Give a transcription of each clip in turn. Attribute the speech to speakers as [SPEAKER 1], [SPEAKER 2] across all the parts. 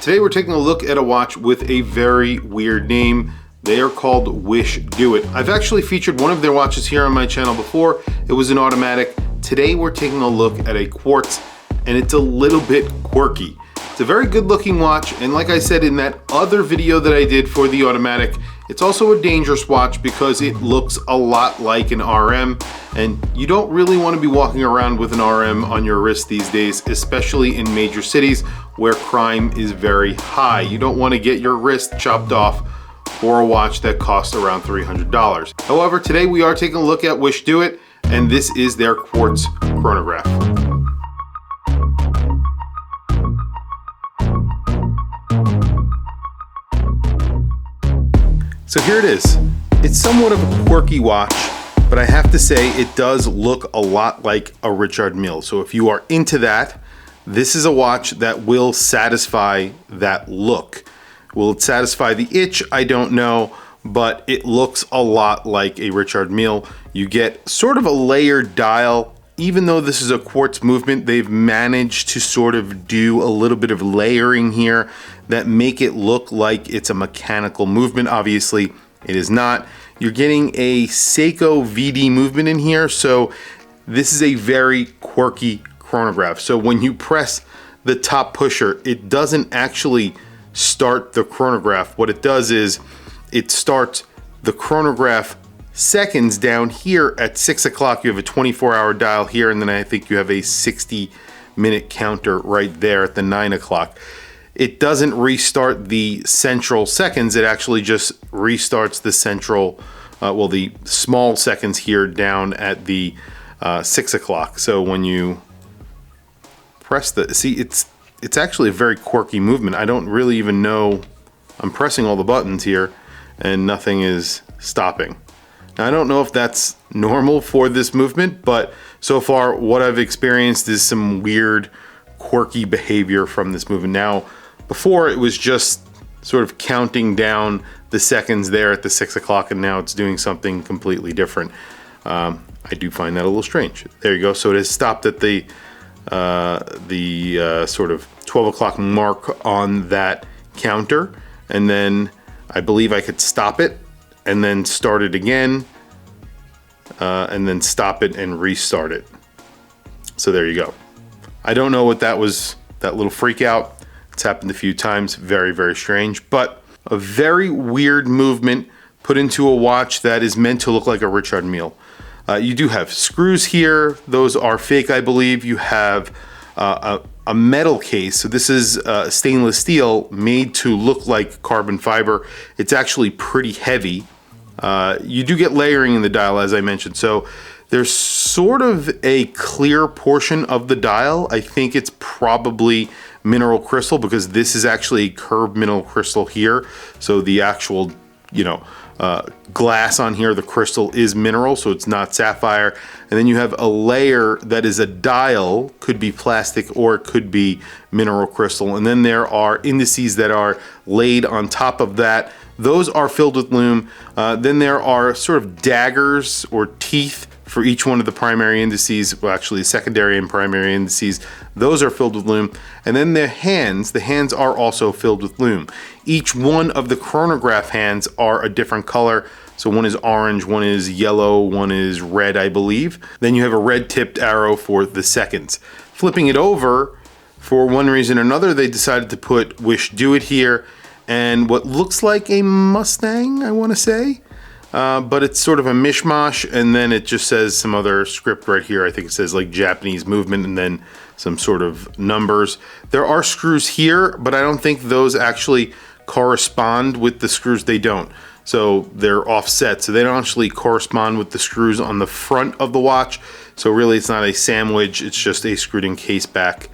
[SPEAKER 1] Today we're taking a look at a watch with a very weird name. They are called WISHDOIT. I've actually featured one of their watches here on my channel before. It was an automatic. Today we're taking a look at a quartz, and it's a little bit quirky. It's a very good looking watch, and like I said in that other video that I did for the automatic, it's also a dangerous watch because it looks a lot like an RM, and you don't really want to be walking around with an RM on your wrist these days, especially in major cities where crime is very high. You don't want to get your wrist chopped off for a watch that costs around $300. However, today we are taking a look at WISHDOIT, and this is their quartz chronograph. So here it is. It's somewhat of a quirky watch, but I have to say it does look a lot like a Richard Mille. So if you are into that, this is a watch that will satisfy that look. Will it satisfy the itch? I don't know, but it looks a lot like a Richard Mille. You get sort of a layered dial. Even though this is a quartz movement, they've managed to sort of do a little bit of layering here that make it look like it's a mechanical movement. Obviously, it is not. You're getting a Seiko VD movement in here, so this is a very quirky chronograph. So when you press the top pusher, it doesn't actually start the chronograph. What it does is it starts the chronograph seconds down here at 6 o'clock. You have a 24-hour dial here, and then I think you have a 60-minute counter right there at the 9 o'clock. It doesn't restart the central seconds. It actually just restarts the central, the small seconds here down at the 6 o'clock. So when you press it's actually a very quirky movement. I don't really even know. I'm pressing all the buttons here and nothing is stopping. Now, I don't know if that's normal for this movement, but so far what I've experienced is some weird, quirky behavior from this movement. Now, before it was just sort of counting down the seconds there at the 6 o'clock, and now it's doing something completely different. I do find that a little strange. There you go. So it has stopped at the sort of 12 o'clock mark on that counter, and then I believe I could stop it and then start it again, and then stop it and restart it. So there you go. I don't know what that was, that little freak out. It's happened a few times. Very, very strange, but a very weird movement put into a watch that is meant to look like a Richard Mille. You do have screws here. Those are fake, I believe. You have a metal case. So this is stainless steel made to look like carbon fiber. It's actually pretty heavy. You do get layering in the dial, as I mentioned. So there's sort of a clear portion of the dial. I think it's probably mineral crystal because this is actually a curved mineral crystal here. So the actual, glass on here, the crystal is mineral, so it's not sapphire. And then you have a layer that is a dial, could be plastic or it could be mineral crystal. And then there are indices that are laid on top of that. Those are filled with lume. Then there are sort of daggers or teeth for each one of the primary indices, well, actually secondary and primary indices. Those are filled with lume. And then the hands are also filled with lume. Each one of the chronograph hands are a different color. So one is orange, one is yellow, one is red, I believe. Then you have a red tipped arrow for the seconds. Flipping it over, for one reason or another, they decided to put WISHDOIT here and what looks like a Mustang, I want to say. But it's sort of a mishmash, and then it just says some other script right here. I think it says like Japanese movement and then some sort of numbers. There are screws here, but I don't think those actually correspond with the screws. They don't. So they're offset. So they don't actually correspond with the screws on the front of the watch. So really it's not a sandwich. It's just a screwed in case back.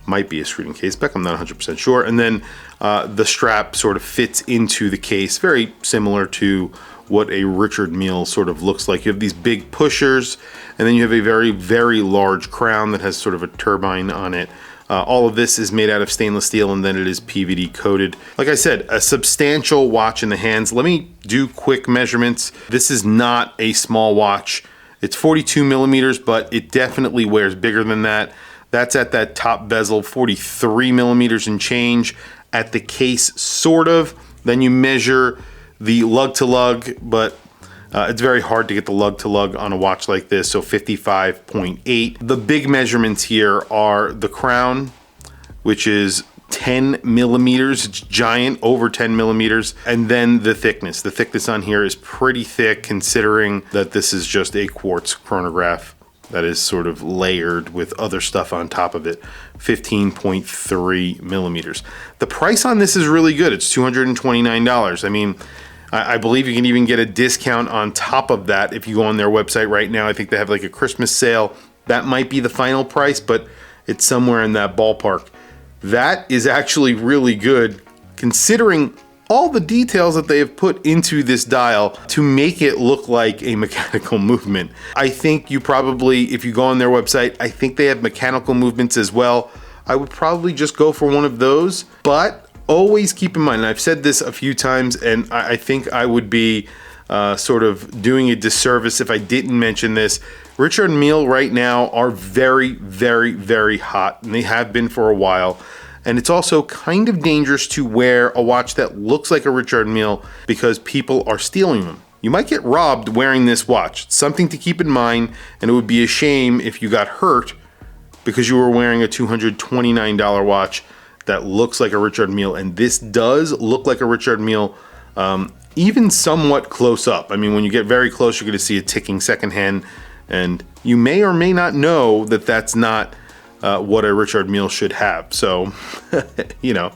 [SPEAKER 1] Might be a screwed in case back. I'm not 100% sure. And then the strap sort of fits into the case, very similar to what a Richard Mille sort of looks like. You have these big pushers, and then you have a very, very large crown that has sort of a turbine on it. All of this is made out of stainless steel, and then it is PVD coated. Like I said, a substantial watch in the hands. Let me do quick measurements. This is not a small watch. It's 42 millimeters, but it definitely wears bigger than that. That's at that top bezel, 43 millimeters and change at the case, sort of. Then you measure the lug to lug, but it's very hard to get the lug to lug on a watch like this, so 55.8. The big measurements here are the crown, which is 10 millimeters. It's giant, over 10 millimeters. And then the thickness. The thickness on here is pretty thick, considering that this is just a quartz chronograph that is sort of layered with other stuff on top of it. 15.3 millimeters. The price on this is really good. It's $229. I mean, I believe you can even get a discount on top of that if you go on their website right now. I think they have like a Christmas sale. That might be the final price, but it's somewhere in that ballpark. That is actually really good, considering all the details that they have put into this dial to make it look like a mechanical movement. I think you probably, if you go on their website, I think they have mechanical movements as well. I would probably just go for one of those, but always keep in mind, and I've said this a few times, and I think I would be sort of doing a disservice if I didn't mention this. Richard Mille right now are very, very, very hot, and they have been for a while. And it's also kind of dangerous to wear a watch that looks like a Richard Mille because people are stealing them. You might get robbed wearing this watch. It's something to keep in mind, and it would be a shame if you got hurt because you were wearing a $229 watch that looks like a Richard Mille. And this does look like a Richard Mille, even somewhat close up. I mean, when you get very close, you're going to see a ticking second hand, and you may or may not know that that's not what a Richard Mille should have. So, you know,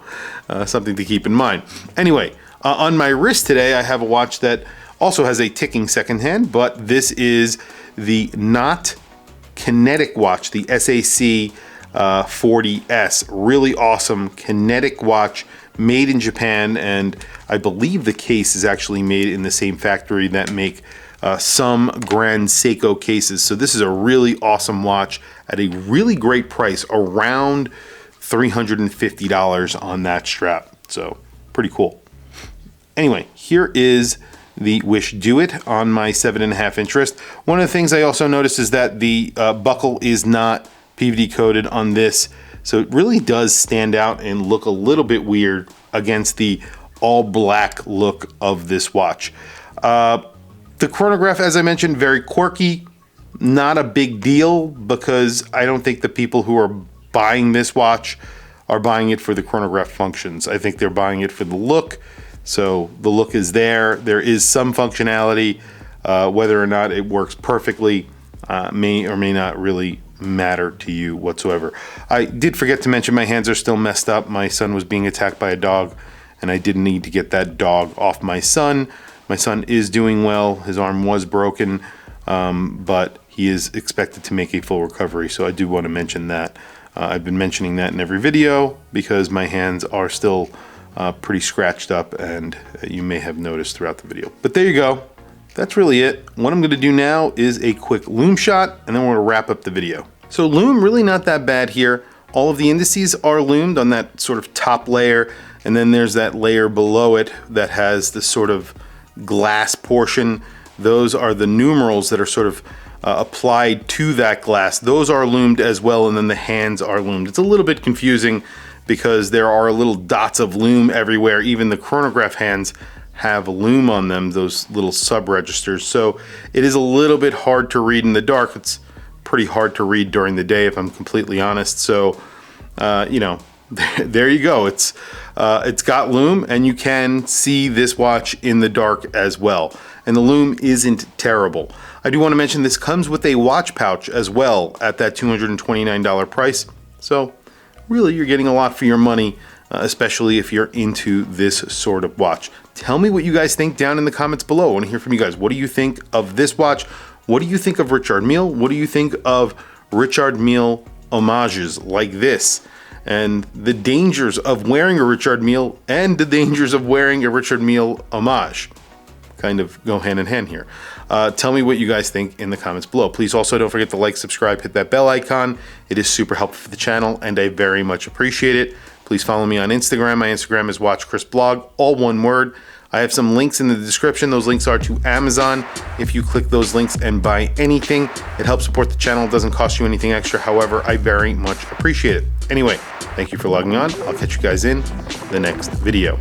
[SPEAKER 1] something to keep in mind. Anyway, on my wrist today, I have a watch that also has a ticking second hand, but this is the Not Kinetic watch, the SAC 40S. Really awesome kinetic watch made in Japan, and I believe the case is actually made in the same factory that make some Grand Seiko cases. So this is a really awesome watch at a really great price, around $350 on that strap. So pretty cool. Anyway, here is the WISHDOIT on my 7.5 inch wrist. One of the things I also noticed is that the buckle is not PVD coated on this, so it really does stand out and look a little bit weird against the all black look of this watch. The chronograph, as I mentioned, very quirky, not a big deal because I don't think the people who are buying this watch are buying it for the chronograph functions. I think they're buying it for the look. So the look is there. There is some functionality. Whether or not it works perfectly may or may not really matter to you whatsoever. I did forget to mention my hands are still messed up. My son was being attacked by a dog, and I did need to get that dog off my son. My son is doing well. His arm was broken, but he is expected to make a full recovery, so I do want to mention that. I've been mentioning that in every video because my hands are still pretty scratched up, and you may have noticed throughout the video. But there you go. That's really it. What I'm going to do now is a quick loom shot, and then we're going to wrap up the video. So loom, really not that bad here. All of the indices are loomed on that sort of top layer, and then there's that layer below it that has this sort of glass portion. Those are the numerals that are sort of applied to that glass. Those are loomed as well, and then the hands are loomed. It's a little bit confusing because there are little dots of loom everywhere. Even the chronograph hands have loom on them, those little sub registers. So it is a little bit hard to read in the dark. It's pretty hard to read during the day, if I'm completely honest. So, you know, there you go. It's got loom, and you can see this watch in the dark as well. And the loom isn't terrible. I do want to mention this comes with a watch pouch as well at that $229 price. So really, you're getting a lot for your money, especially if you're into this sort of watch. Tell me what you guys think down in the comments below. I want to hear from you guys. What do you think of this watch? What do you think of Richard Mille? What do you think of Richard Mille homages like this? And the dangers of wearing a Richard Mille and the dangers of wearing a Richard Mille homage kind of go hand in hand here. Tell me what you guys think in the comments below. Please also don't forget to like, subscribe, hit that bell icon. It is super helpful for the channel, and I very much appreciate it. Please follow me on Instagram. My Instagram is WatchChrisBlog, all one word. I have some links in the description. Those links are to Amazon. If you click those links and buy anything, it helps support the channel. It doesn't cost you anything extra. However, I very much appreciate it. Anyway, thank you for logging on. I'll catch you guys in the next video.